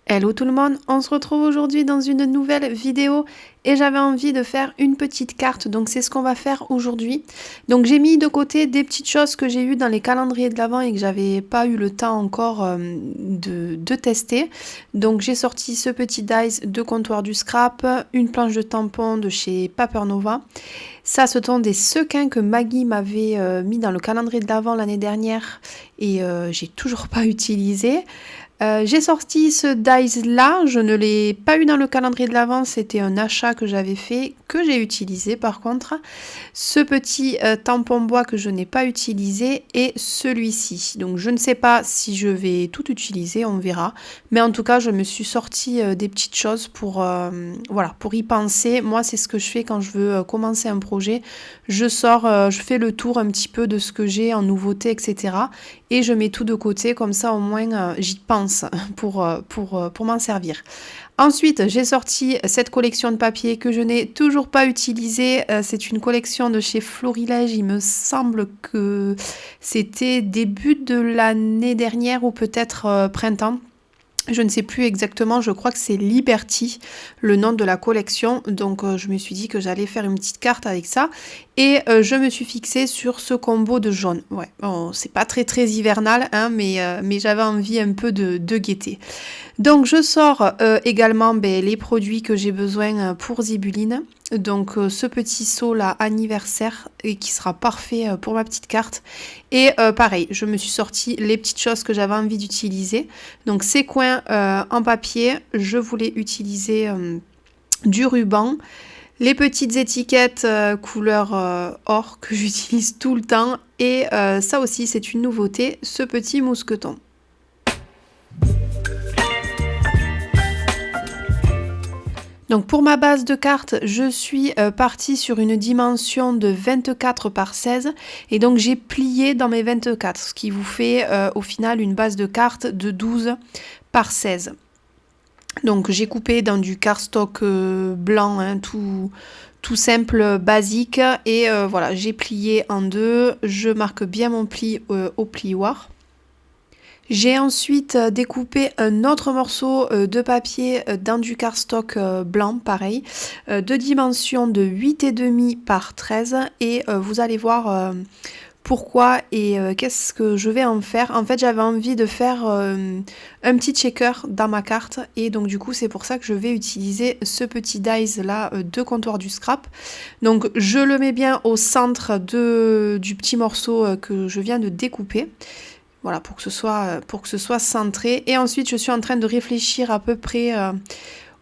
Hello tout le monde, on se retrouve aujourd'hui dans une nouvelle vidéo et j'avais envie de faire une petite carte, donc c'est ce qu'on va faire aujourd'hui. Donc j'ai mis de côté des petites choses que j'ai eues dans les calendriers de l'Avent et que j'avais pas eu le temps encore de tester. Donc j'ai sorti ce petit dice de comptoir du scrap, une planche de tampon de chez Paper Nova. Ça, ce sont des sequins que Maggie m'avait mis dans le calendrier de l'Avent l'année dernière et j'ai toujours pas utilisé. J'ai sorti ce dice là, je ne l'ai pas eu dans le calendrier de l'Avent, c'était un achat que j'avais fait, que j'ai utilisé par contre. Ce petit tampon bois que je n'ai pas utilisé et celui-ci. Donc je ne sais pas si je vais tout utiliser, on verra. Mais en tout cas, je me suis sorti des petites choses voilà, pour y penser. Moi, c'est ce que je fais quand je veux commencer un projet. Je sors, je fais le tour un petit peu de ce que j'ai en nouveauté, etc. Et je mets tout de côté, comme ça au moins j'y pense pour m'en servir. Ensuite, j'ai sorti cette collection de papier que je n'ai toujours pas utilisée. C'est une collection de chez Florilège. Il me semble que c'était début de l'année dernière ou peut-être printemps. Je ne sais plus exactement, je crois que c'est Liberty, le nom de la collection. Donc je me suis dit que j'allais faire une petite carte avec ça. Et je me suis fixée sur ce combo de jaune. Ouais, bon, c'est pas très hivernal, hein, mais j'avais envie un peu de gaieté. Donc je sors également les produits que j'ai besoin pour Zibuline. Donc ce petit seau là anniversaire et qui sera parfait pour ma petite carte. Et pareil, je me suis sorti les petites choses que j'avais envie d'utiliser. Donc ces coins en papier, je voulais utiliser du ruban. Les petites étiquettes couleur or que j'utilise tout le temps. Et ça aussi c'est une nouveauté, ce petit mousqueton. Donc pour ma base de carte, je suis partie sur une dimension de 24 par 16 et donc j'ai plié dans mes 24, ce qui vous fait au final une base de carte de 12 par 16. Donc j'ai coupé dans du cardstock blanc, hein, tout simple, basique, et voilà, j'ai plié en deux, je marque bien mon pli au plioir. J'ai ensuite découpé un autre morceau de papier dans du cardstock blanc, pareil, de dimension de 8,5 par 13 et vous allez voir pourquoi et qu'est-ce que je vais en faire. En fait, j'avais envie de faire un petit checker dans ma carte et donc du coup, c'est pour ça que je vais utiliser ce petit dice là de comptoir du scrap. Donc, je le mets bien au centre du petit morceau que je viens de découper. Voilà, pour que ce soit centré. Et ensuite, je suis en train de réfléchir à peu près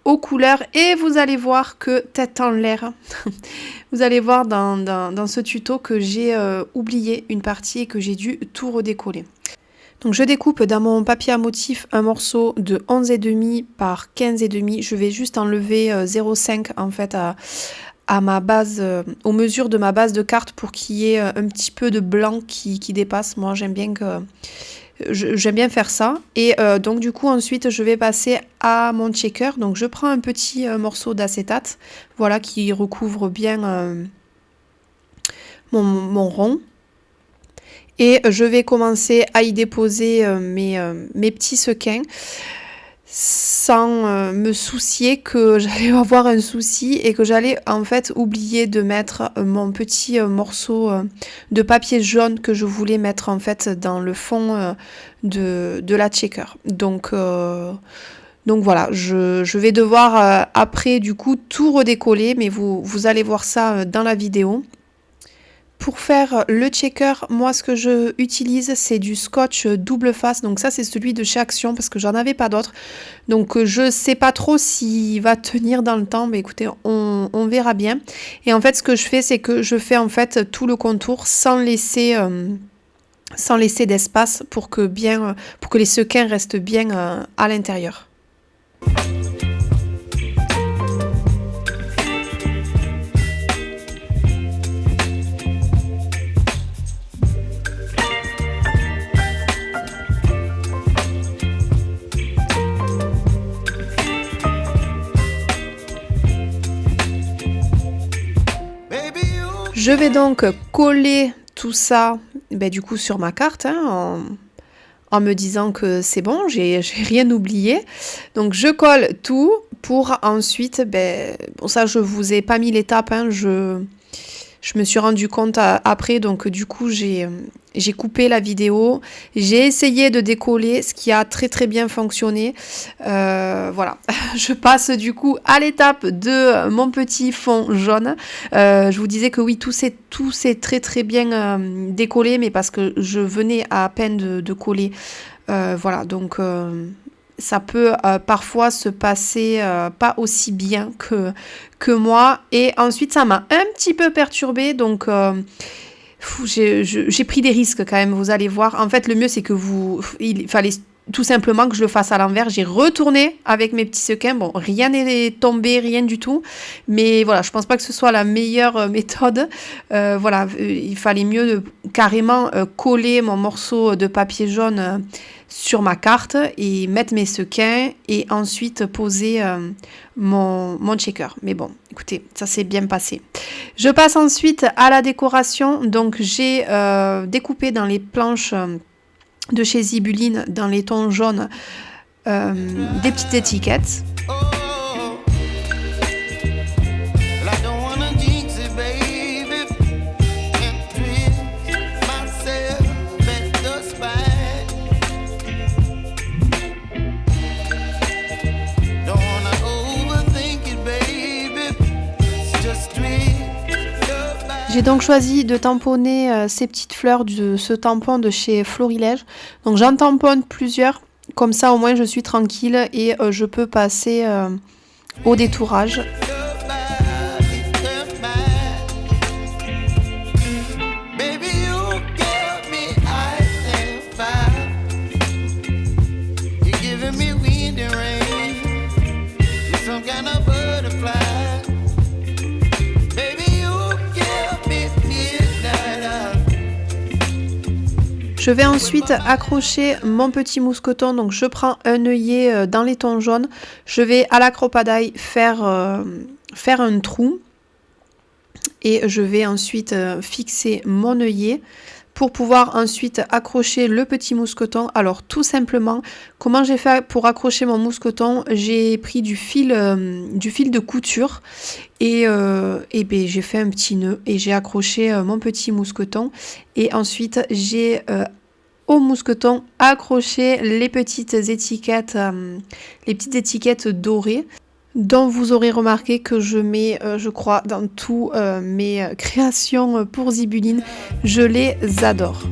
aux couleurs. Et vous allez voir que, tête en l'air, vous allez voir dans ce tuto que j'ai oublié une partie et que j'ai dû tout redécoller. Donc je découpe dans mon papier à motif un morceau de 11,5 par 15,5. Je vais juste enlever 0,5 en fait à ma base, aux mesures de ma base de carte pour qu'il y ait un petit peu de blanc qui dépasse. Moi, j'aime bien faire ça. Et donc, du coup, ensuite, je vais passer à mon checker. Donc, je prends un petit morceau d'acétate, voilà, qui recouvre bien mon rond. Et je vais commencer à y déposer mes petits sequins, sans me soucier que j'allais avoir un souci et que j'allais en fait oublier de mettre mon petit morceau de papier jaune que je voulais mettre en fait dans le fond de la checker. Donc voilà, je vais devoir après du coup tout redécoller, mais vous allez voir ça dans la vidéo. Pour faire le checker, moi ce que je utilise c'est du scotch double face, donc ça c'est celui de chez Action parce que j'en avais pas d'autre. Donc je sais pas trop s'il va tenir dans le temps, mais écoutez, on verra bien. Et en fait ce que je fais c'est que je fais en fait tout le contour sans laisser d'espace pour que les sequins restent bien à l'intérieur. Je vais donc coller tout ça du coup sur ma carte hein, en me disant que c'est bon, j'ai rien oublié. Donc je colle tout pour ensuite, bon ça je vous ai pas mis l'étape, hein, je me suis rendu compte après, donc du coup j'ai coupé la vidéo, j'ai essayé de décoller, ce qui a très très bien fonctionné. Voilà, je passe du coup à l'étape de mon petit fond jaune. Je vous disais que oui, tout s'est très très bien décollé, mais parce que je venais à peine de coller. Voilà, donc ça peut parfois se passer pas aussi bien que moi. Et ensuite, ça m'a un petit peu perturbée, donc j'ai pris des risques quand même, vous allez voir. En fait, le mieux, c'est que il fallait tout simplement que je le fasse à l'envers. J'ai retourné avec mes petits sequins. Bon, rien n'est tombé, rien du tout. Mais voilà, je pense pas que ce soit la meilleure méthode. Voilà, il fallait mieux carrément coller mon morceau de papier jaune sur ma carte et mettre mes sequins et ensuite poser mon checker. Mais bon, écoutez, ça s'est bien passé. Je passe ensuite à la décoration. Donc j'ai découpé dans les planches de chez Zibuline, dans les tons jaunes, des petites étiquettes. J'ai donc choisi de tamponner ces petites fleurs de ce tampon de chez Florilège. Donc j'en tamponne plusieurs, comme ça au moins je suis tranquille et je peux passer au détourage. Je vais ensuite accrocher mon petit mousqueton, donc je prends un œillet dans les tons jaunes, je vais à la croupadaille faire un trou et je vais ensuite fixer mon œillet pour pouvoir ensuite accrocher le petit mousqueton. Alors tout simplement, comment j'ai fait pour accrocher mon mousqueton? J'ai pris du fil de couture et j'ai fait un petit nœud et j'ai accroché mon petit mousqueton et ensuite j'ai au mousqueton accroché les petites étiquettes dorées dont vous aurez remarqué que je mets, je crois, dans tous mes créations pour Zibuline. Je les adore.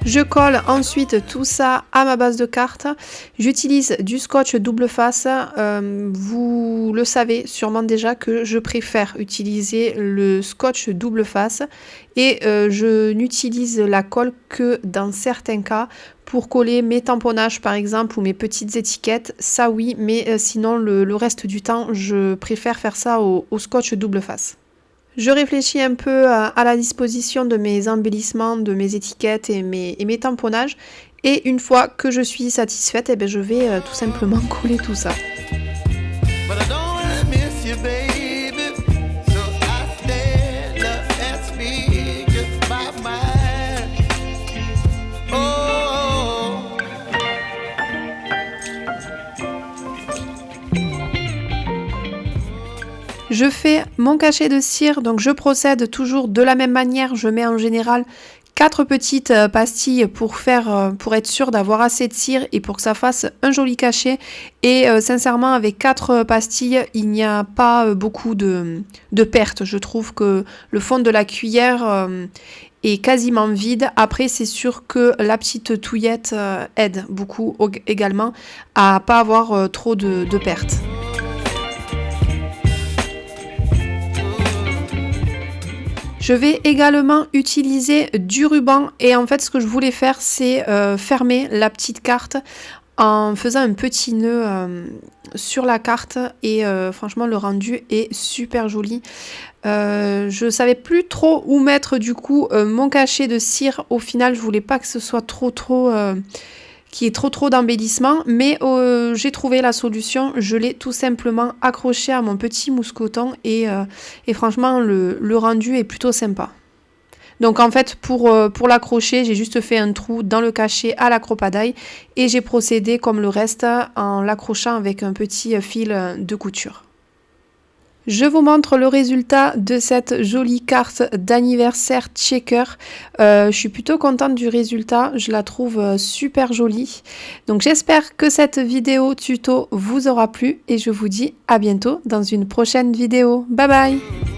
Je colle ensuite tout ça à ma base de carte. J'utilise du scotch double face. Vous le savez sûrement déjà que je préfère utiliser le scotch double face et je n'utilise la colle que dans certains cas pour coller mes tamponnages par exemple ou mes petites étiquettes. Ça oui, mais sinon le reste du temps, je préfère faire ça au scotch double face. Je réfléchis un peu à la disposition de mes embellissements, de mes étiquettes et mes tamponnages. Et une fois que je suis satisfaite, je vais tout simplement coller tout ça. Je fais mon cachet de cire, donc je procède toujours de la même manière. Je mets en général 4 petites pastilles pour être sûre d'avoir assez de cire et pour que ça fasse un joli cachet. Et sincèrement, avec 4 pastilles, il n'y a pas beaucoup de pertes. Je trouve que le fond de la cuillère est quasiment vide. Après, c'est sûr que la petite touillette aide beaucoup également à pas avoir trop de pertes. Je vais également utiliser du ruban et en fait ce que je voulais faire c'est fermer la petite carte en faisant un petit nœud sur la carte et franchement le rendu est super joli. Je savais plus trop où mettre du coup mon cachet de cire. Au final, je voulais pas que ce soit trop qu'il y ait trop d'embellissement, mais j'ai trouvé la solution. Je l'ai tout simplement accroché à mon petit mousqueton et franchement le rendu est plutôt sympa. Donc en fait pour l'accrocher, j'ai juste fait un trou dans le cachet à la croppadaille et j'ai procédé comme le reste en l'accrochant avec un petit fil de couture. Je vous montre le résultat de cette jolie carte d'anniversaire checker. Je suis plutôt contente du résultat, je la trouve super jolie. Donc j'espère que cette vidéo tuto vous aura plu et je vous dis à bientôt dans une prochaine vidéo. Bye bye!